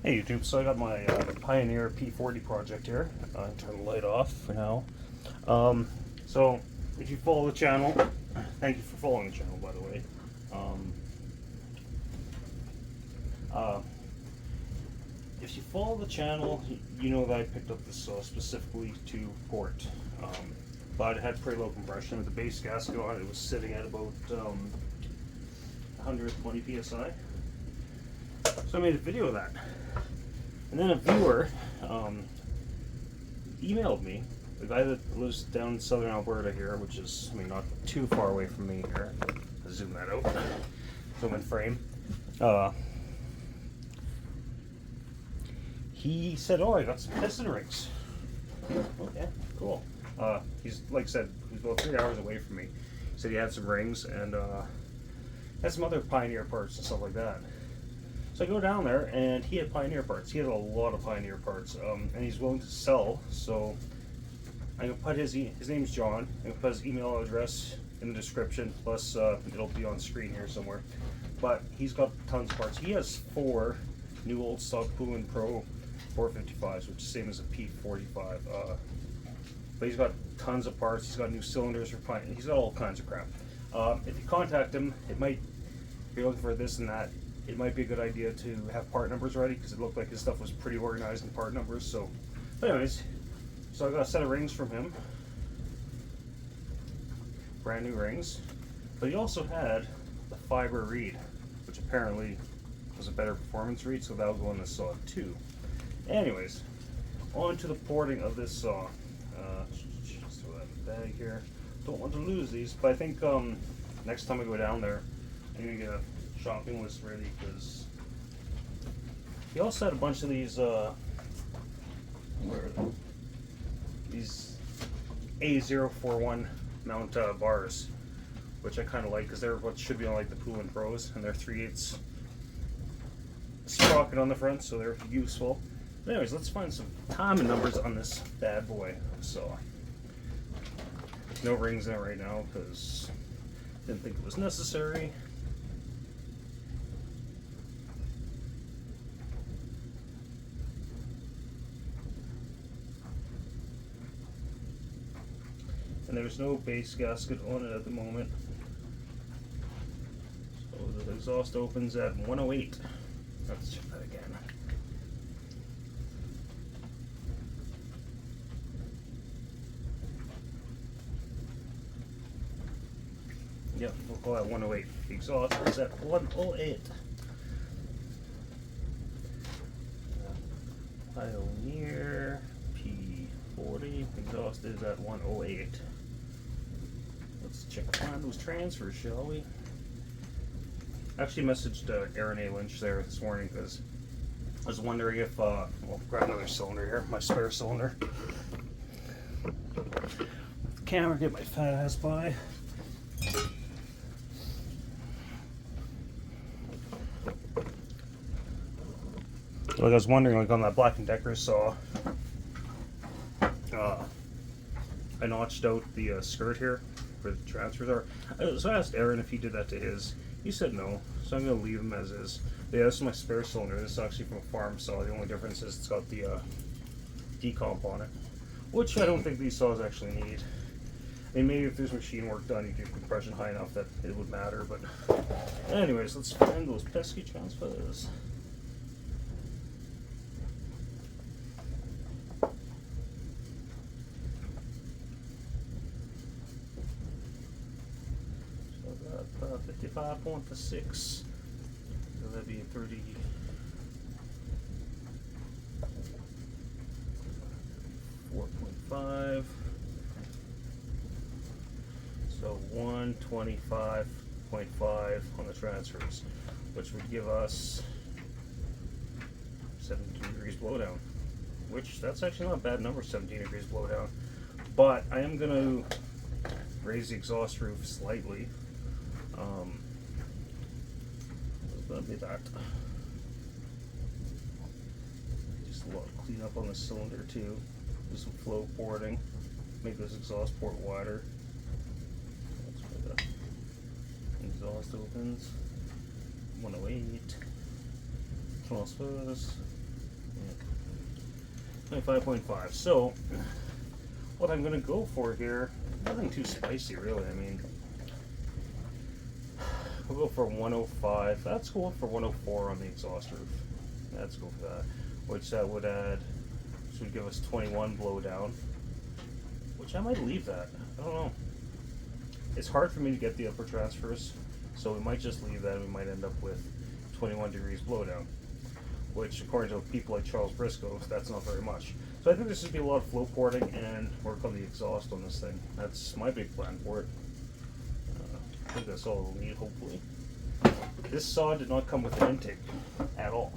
Hey YouTube, so I got my Pioneer P40 project here. Turn the light off for now. So if you follow the channel, thank you for following the channel, by the way. Uh, if you follow the channel, you know that I picked up this saw specifically to port. But it had pretty low compression with the base gasket on it. It was sitting at about 120 psi. So I made a video of that. And then a viewer emailed me, the guy that lives down in southern Alberta here, which is, I mean, not too far away from me here. I'll zoom that out, zoom in frame. He said, "Oh, I got some piston rings." Okay, cool. He's, like I said, he's about 3 hours away from me. He said he had some rings and had some other Pioneer parts and stuff like that. So I go down there, and he had Pioneer parts. He had a lot of Pioneer parts, and he's willing to sell. So I'm gonna put his name's John. I'm gonna put his email address in the description. Plus, it'll be on screen here somewhere. But he's got tons of parts. He has 4 new old stock Poolin Pro 455s, which is the same as a P45. But he's got tons of parts. He's got new cylinders for Pioneer. He's got all kinds of crap. If you contact him, it might, if you're looking for this and that, it might be a good idea to have part numbers ready, because it looked like his stuff was pretty organized in part numbers. So, but anyways, so I got a set of rings from him, brand new rings. But he also had the fiber reed, which apparently was a better performance reed, so that'll go in the saw too. Anyways, on to the porting of this saw. Just throw that in the bag here. Don't want to lose these, but I think next time I go down there, I'm gonna get a shopping list ready, because he also had a bunch of these where are they? These A041 mount bars, which I kind of like, because they're what should be on like the Poolin Pros, and they're 3/8 sprocket on the front, so they're useful. But anyways, let's find some timing numbers on this bad boy. So no rings in it right now, because didn't think it was necessary. And there's no base gasket on it at the moment. So the exhaust opens at 108. Let's check that again. Yep, we'll call that 108. The exhaust is at 108. Pioneer P40. Exhaust is at 108. Let's check on those transfers, shall we? I actually messaged Aaron A. Lynch there this morning, because I was wondering if, well, grab another cylinder here, my spare cylinder. Camera, get my fat ass by. Like I was wondering, like on that Black & Decker saw, I notched out the skirt here where the transfers are. So I asked Aaron if he did that to his. He said no, so I'm going to leave them as is. But yeah, this is my spare cylinder. This is actually from a farm saw. The only difference is it's got the decomp on it, which I don't think these saws actually need. I mean, maybe if there's machine work done, you get compression high enough that it would matter. But anyways, let's find those pesky transfers. So 55.6. So that'd be 30. 4.5. So 125.5 on the transfers, which would give us 17 degrees blowdown, which that's actually not a bad number, 17 degrees blowdown. But I am going to raise the exhaust roof slightly. That'll be that. Just a lot of cleanup on the cylinder too. Do some flow porting. Make this exhaust port wider. That's where the exhaust opens. 108. Transfers. 25.5. So, what I'm going to go for here, nothing too spicy really. I mean, we'll go for 105. That's cool for 104 on the exhaust roof. Let's go for that. Which that would add, this would give us 21 blowdown. Which I might leave that. I don't know. It's hard for me to get the upper transfers, so we might just leave that and we might end up with 21 degrees blowdown. Which, according to people like Charles Briscoe, that's not very much. So I think this would be a lot of flow porting and work on the exhaust on this thing. That's my big plan for it. I think that's all we'll need, hopefully. This saw did not come with an intake at all.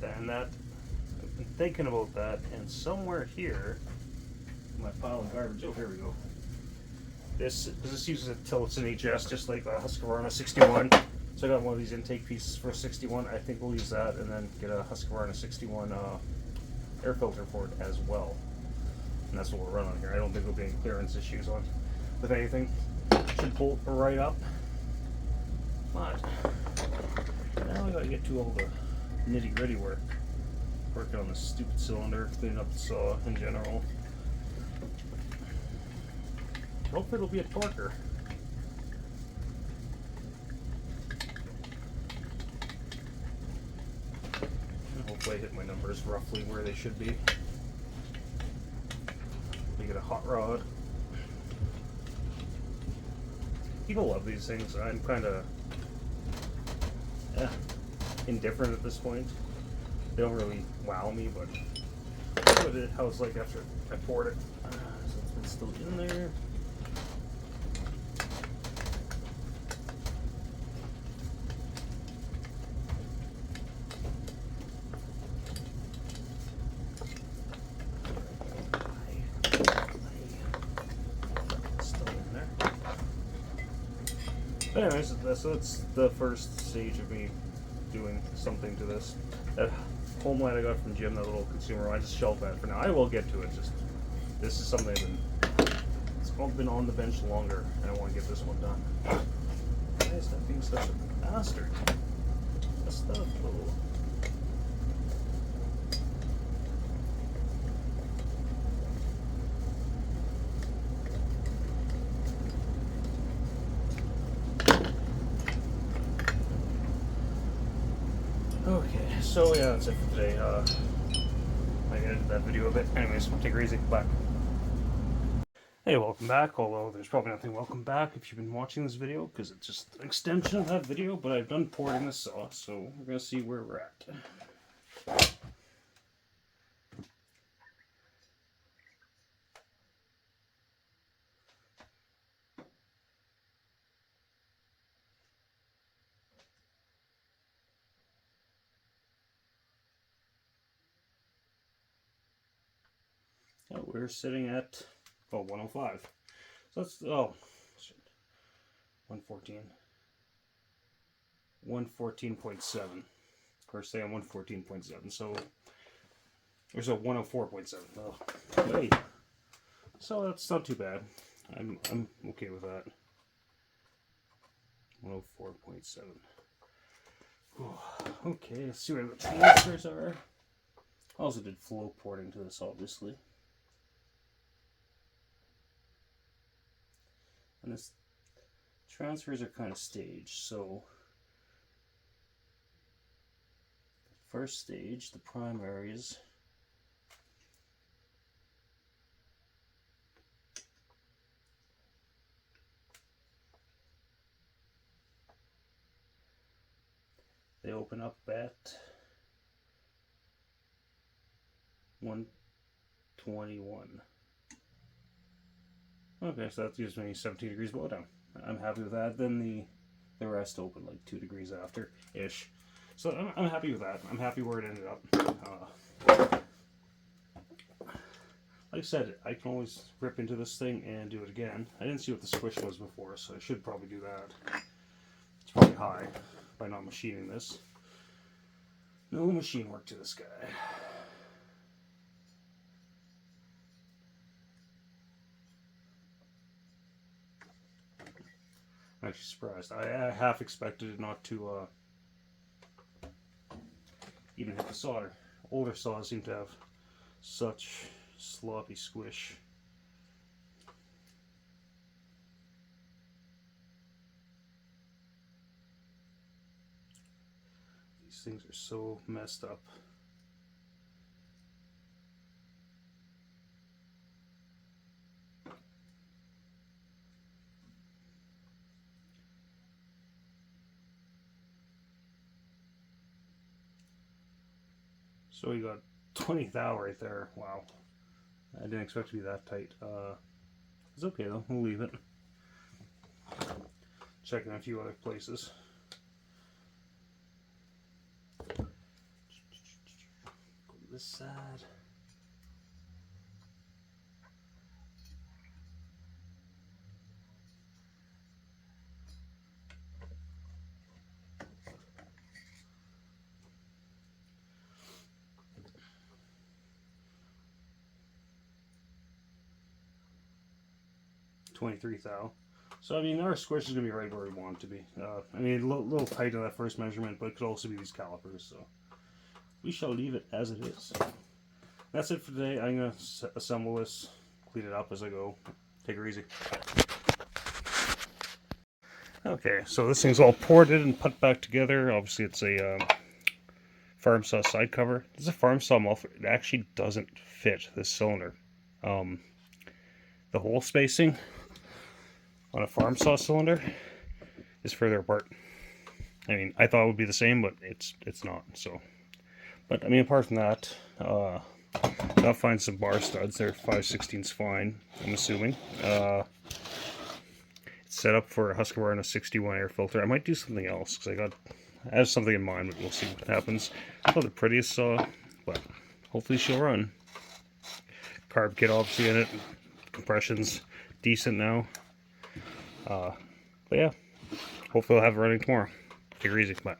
And that, I've been thinking about that, and somewhere here, my pile of garbage, oh, here we go. This uses it till it's an HS, just like a Husqvarna 61. So I got one of these intake pieces for 61. I think we'll use that and then get a Husqvarna 61 air filter for it as well. And that's what we'll run on here. I don't think there'll be any clearance issues on with anything. Should bolt right up. But now I gotta get to all the nitty gritty work. Working on this stupid cylinder, cleaning up the saw in general. Hopefully it'll be a torquer. Hopefully I hit my numbers roughly where they should be. We get a hot rod. People love these things. I'm kind of indifferent at this point. They don't really wow me, but how it's like after I poured it. So it's still in there. Anyways, so that's the first stage of me doing something to this. That home light I got from Jim, that little consumer, I just shelved that for now. I will get to it. Just this is something it's been on the bench longer, and I want to get this one done. Why is that being such a bastard? That's stuff, though. Okay, so yeah, that's it for today. I edited that video a bit. Anyways, take it easy. Bye. Hey, welcome back. Although there's probably nothing welcome back if you've been watching this video, because it's just an extension of that video. But I've done porting this saw, so we're gonna see where we're at. Oh, we're sitting at 105. So that's 114. 114.7. We're saying 114.7. So there's a 104.7. Oh, wait. So that's not too bad. I'm okay with that. 104.7. Okay, let's see where the transfers are. I also did flow porting to this, obviously. And this transfers are kind of staged, so first stage, the primaries, they open up at 121. Okay, so that gives me 17 degrees blowdown. I'm happy with that. Then the rest open like 2 degrees after ish. So I'm happy with that. I'm happy where it ended up. Like I said, I can always rip into this thing and do it again. I didn't see what the squish was before, so I should probably do that. It's probably high by not machining this. No machine work to this guy. I'm actually surprised. I half expected it not to even hit the solder. Older saws seem to have such sloppy squish. These things are so messed up. So we got 20 thou right there. Wow. I didn't expect to be that tight. It's okay though, we'll leave it. Checking a few other places. Go to this side. .23 thou. So I mean, our squish is gonna be right where we want it to be. I mean, a little tight on that first measurement, but it could also be these calipers. So we shall leave it as it is. That's it for today. I'm gonna assemble this, clean it up as I go. Take her easy. Okay, so this thing's all ported and put back together. Obviously, it's a farm saw side cover. This is a farm saw muffler. It actually doesn't fit this cylinder. The hole spacing on a farm saw cylinder is further apart. I mean, I thought it would be the same, but it's not. So, but I mean, apart from that, I'll find some bar studs. They're 5/16 fine, I'm assuming. It's set up for a Husqvarna and a 61 air filter. I might do something else because I have something in mind, but we'll see what happens. Not the prettiest saw, but hopefully she'll run. Carb kit obviously in it. Compression's decent now. But yeah, hopefully I'll have it running tomorrow. Take her easy. Bye.